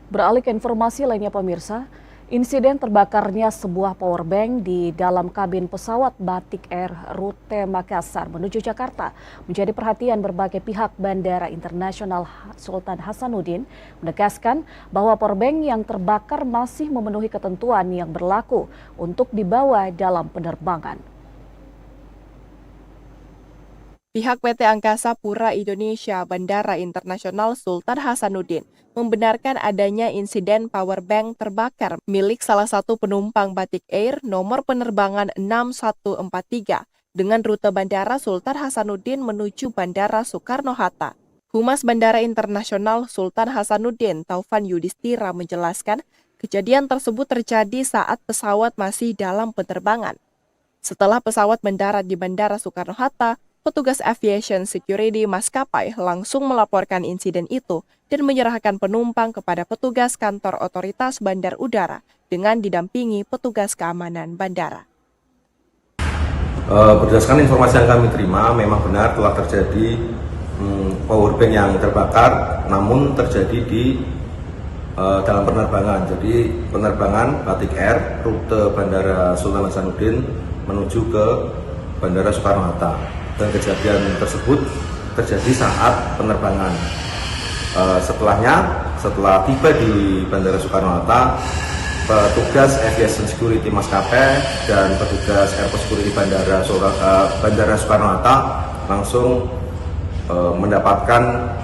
Beralih ke informasi lainnya pemirsa, insiden terbakarnya sebuah powerbank di dalam kabin pesawat Batik Air rute Makassar menuju Jakarta menjadi perhatian berbagai pihak. Bandara Internasional Sultan Hasanuddin menegaskan bahwa powerbank yang terbakar masih memenuhi ketentuan yang berlaku untuk dibawa dalam penerbangan. Pihak PT Angkasa Pura Indonesia Bandara Internasional Sultan Hasanuddin membenarkan adanya insiden powerbank terbakar milik salah satu penumpang Batik Air nomor penerbangan 6143 dengan rute Bandara Sultan Hasanuddin menuju Bandara Soekarno-Hatta. Humas Bandara Internasional Sultan Hasanuddin, Taufan Yudhistira menjelaskan, kejadian tersebut terjadi saat pesawat masih dalam penerbangan. Setelah pesawat mendarat di Bandara Soekarno-Hatta, petugas aviation security maskapai langsung melaporkan insiden itu dan menyerahkan penumpang kepada petugas kantor otoritas bandar udara dengan didampingi petugas keamanan bandara. Berdasarkan informasi yang kami terima, memang benar telah terjadi powerbank yang terbakar, namun terjadi di dalam penerbangan. Jadi penerbangan Batik Air rute Bandara Sultan Hasanuddin menuju ke Bandara Soekarno-Hatta. Dan kejadian tersebut terjadi saat penerbangan. Setelah tiba di Bandara Soekarno-Hatta, petugas aviation security maskapai dan petugas airport security Bandara Soekarno-Hatta langsung mendapatkan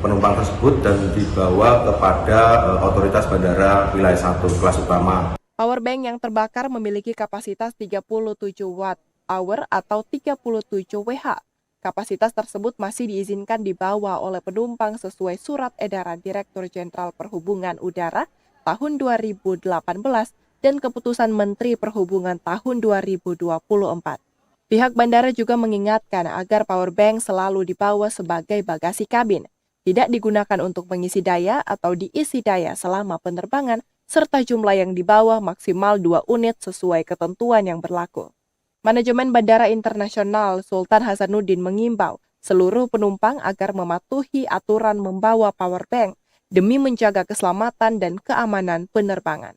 penumpang tersebut dan dibawa kepada otoritas bandara wilayah 1 kelas utama. Powerbank yang terbakar memiliki kapasitas 37 watt hour atau 37 Wh. Kapasitas tersebut masih diizinkan dibawa oleh penumpang sesuai Surat Edaran Direktur Jenderal Perhubungan Udara tahun 2018 dan Keputusan Menteri Perhubungan tahun 2024. Pihak bandara juga mengingatkan agar powerbank selalu dibawa sebagai bagasi kabin, tidak digunakan untuk mengisi daya atau diisi daya selama penerbangan, serta jumlah yang dibawa maksimal 2 unit sesuai ketentuan yang berlaku. Manajemen Bandara Internasional Sultan Hasanuddin mengimbau seluruh penumpang agar mematuhi aturan membawa powerbank demi menjaga keselamatan dan keamanan penerbangan.